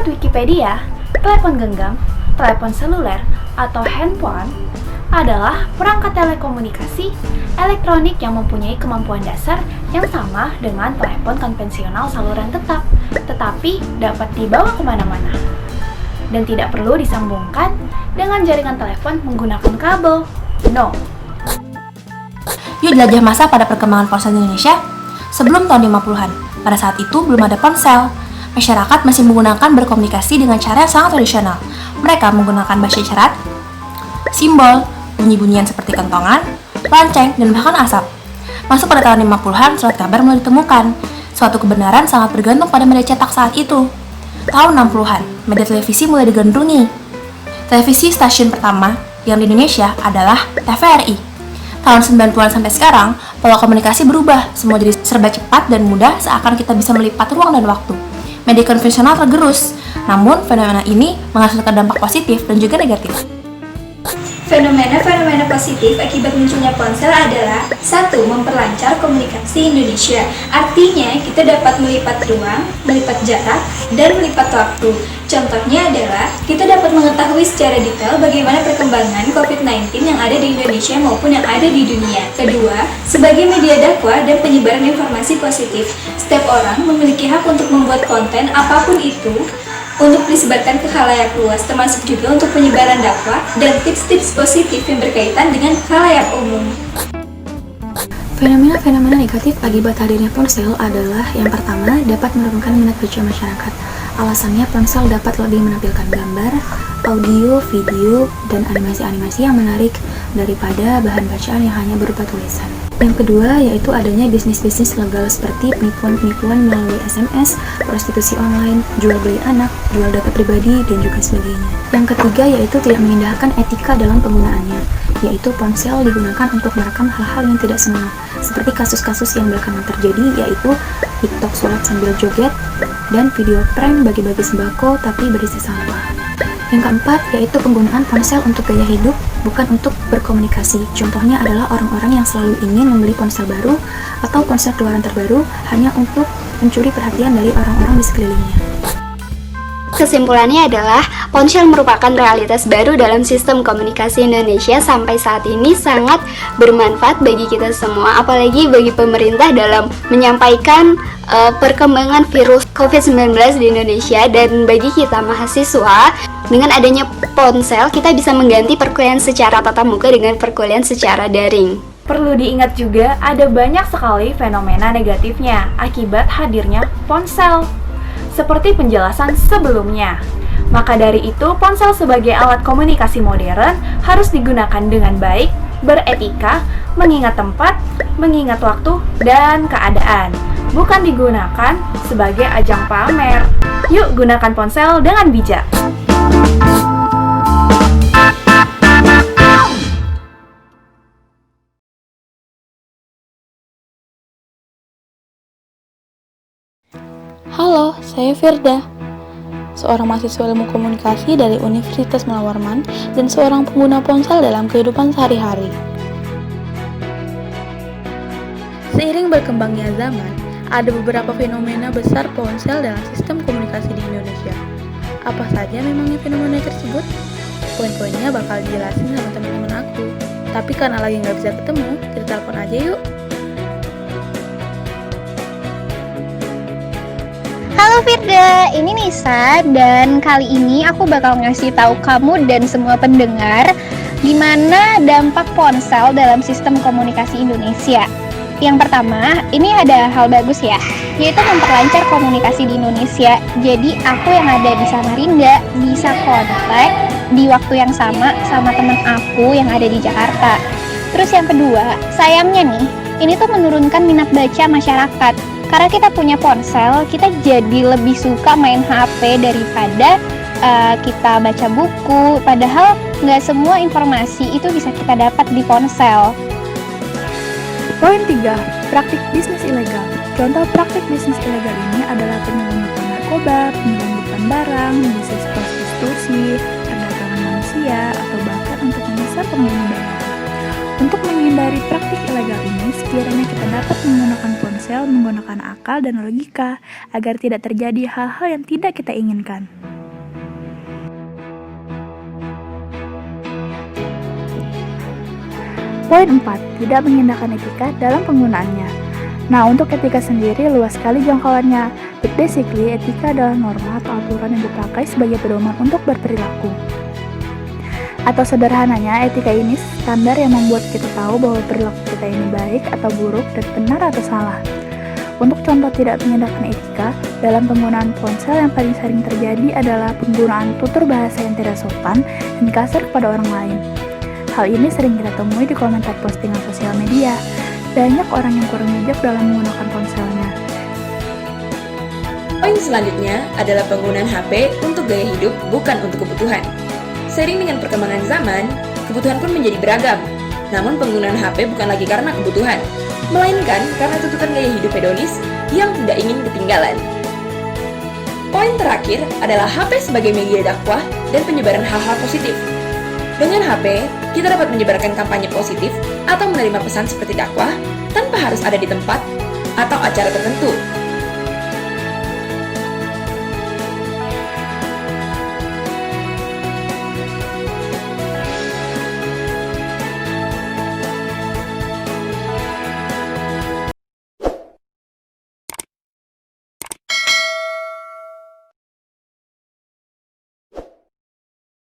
Menurut Wikipedia, telepon genggam, telepon seluler, atau handphone adalah perangkat telekomunikasi elektronik yang mempunyai kemampuan dasar yang sama dengan telepon konvensional saluran tetap, tetapi dapat dibawa kemana-mana dan tidak perlu disambungkan dengan jaringan telepon menggunakan kabel. No. Yuk jelajah masa pada perkembangan ponsel di Indonesia. Sebelum tahun 50-an, pada saat itu belum ada ponsel. Masyarakat masih menggunakan berkomunikasi dengan cara yang sangat tradisional. Mereka menggunakan bahasa isyarat, simbol, bunyi-bunyian seperti kentongan, lonceng, dan bahkan asap. Masuk pada tahun 50-an, surat kabar mulai ditemukan. Suatu kebenaran sangat bergantung pada media cetak saat itu. Tahun 60-an, media televisi mulai digandrungi. Televisi stasiun pertama yang di Indonesia adalah TVRI. Tahun 90-an sampai sekarang, pola komunikasi berubah. Semua jadi serba cepat dan mudah, seakan kita bisa melipat ruang dan waktu. Media konvensional tergerus, namun fenomena ini menghasilkan dampak positif dan juga negatif. Fenomena-fenomena positif akibat munculnya ponsel adalah 1. Memperlancar komunikasi Indonesia. Artinya, kita dapat melipat ruang, melipat jarak, dan melipat waktu. Contohnya adalah, kita dapat mengetahui secara detail bagaimana perkembangan COVID-19 yang ada di Indonesia maupun yang ada di dunia. Kedua, sebagai media dakwah dan penyebaran informasi positif. Setiap orang memiliki hak untuk membuat konten apapun itu, untuk disebarkan ke khalayak luas, termasuk juga untuk penyebaran dakwah dan tips-tips positif yang berkaitan dengan khalayak umum. Fenomena-fenomena negatif akibat hadirnya ponsel adalah yang pertama, dapat menurunkan minat baca masyarakat. Alasannya ponsel dapat lebih menampilkan gambar, audio, video, dan animasi-animasi yang menarik daripada bahan bacaan yang hanya berupa tulisan. Yang kedua, yaitu adanya bisnis-bisnis legal seperti penipuan-penipuan melalui SMS, prostitusi online, jual beli anak, jual data pribadi, dan juga sebagainya. Yang ketiga, yaitu tidak mengindahkan etika dalam penggunaannya, yaitu ponsel digunakan untuk merekam hal-hal yang tidak senonoh, seperti kasus-kasus yang belakangan terjadi, yaitu TikTok sholat sambil joget, dan video prank bagi-bagi sembako tapi berisi sampah. Yang keempat, yaitu penggunaan ponsel untuk gaya hidup, bukan untuk berkomunikasi. Contohnya adalah orang-orang yang selalu ingin membeli ponsel baru atau ponsel keluaran terbaru hanya untuk mencuri perhatian dari orang-orang di sekelilingnya. Kesimpulannya adalah, ponsel merupakan realitas baru dalam sistem komunikasi Indonesia sampai saat ini sangat bermanfaat bagi kita semua, apalagi bagi pemerintah dalam menyampaikan perkembangan virus COVID-19 di Indonesia. Dan bagi kita mahasiswa, dengan adanya ponsel, kita bisa mengganti perkuliahan secara tatap muka dengan perkuliahan secara daring. Perlu diingat juga, ada banyak sekali fenomena negatifnya akibat hadirnya ponsel. Seperti penjelasan sebelumnya. Maka dari itu, ponsel sebagai alat komunikasi modern harus digunakan dengan baik, beretika, mengingat tempat, mengingat waktu, dan keadaan. Bukan digunakan sebagai ajang pamer. Yuk gunakan ponsel dengan bijak. Halo, saya Firda, seorang mahasiswa ilmu komunikasi dari Universitas Mulawarman dan seorang pengguna ponsel dalam kehidupan sehari-hari. Seiring berkembangnya zaman, ada beberapa fenomena besar ponsel dalam sistem komunikasi di Indonesia. Apa saja memangnya fenomena tersebut? Poin-poinnya bakal dijelasin sama teman-teman aku. Tapi karena lagi nggak bisa ketemu, kita telepon aja yuk. Halo Firda, ini Nisa dan kali ini aku bakal ngasih tahu kamu dan semua pendengar gimana dampak ponsel dalam sistem komunikasi Indonesia. Yang pertama, ini ada hal bagus ya, yaitu memperlancar komunikasi di Indonesia. Jadi aku yang ada di Samarinda bisa kontak di waktu yang sama teman aku yang ada di Jakarta. Terus yang kedua, sayangnya nih, ini tuh menurunkan minat baca masyarakat. Karena kita punya ponsel, kita jadi lebih suka main HP daripada kita baca buku. Padahal nggak semua informasi itu bisa kita dapat di ponsel. Poin 3. Praktik bisnis ilegal. Contoh praktik bisnis ilegal ini adalah penyelundupan narkoba, penyelundupan barang, bisnis prostitusi, perdagangan manusia, atau bahkan untuk menyasar pengguna bayaran. Untuk menghindari praktik ilegal ini, sekiranya kita dapat menggunakan ponsel, menggunakan akal dan logika, agar tidak terjadi hal-hal yang tidak kita inginkan. Poin 4, tidak mengindahkan etika dalam penggunaannya. Nah, untuk etika sendiri luas sekali jangkauannya. But basically, etika adalah norma atau aturan yang dipakai sebagai pedoman untuk berperilaku. Atau sederhananya, etika ini standar yang membuat kita tahu bahwa perilaku kita ini baik atau buruk dan benar atau salah. Untuk contoh tidak mengindahkan etika, dalam penggunaan ponsel yang paling sering terjadi adalah penggunaan tutur bahasa yang tidak sopan dan kasar kepada orang lain. Hal ini sering kita temui di komentar postingan sosial media. Banyak orang yang kurang bijak dalam menggunakan ponselnya. Poin selanjutnya adalah penggunaan HP untuk gaya hidup, bukan untuk kebutuhan. Seiring dengan perkembangan zaman, kebutuhan pun menjadi beragam. Namun penggunaan HP bukan lagi karena kebutuhan, melainkan karena tuntutan gaya hidup hedonis yang tidak ingin ketinggalan. Poin terakhir adalah HP sebagai media dakwah dan penyebaran hal-hal positif. Dengan HP, kita dapat menyebarkan kampanye positif atau menerima pesan seperti dakwah tanpa harus ada di tempat atau acara tertentu.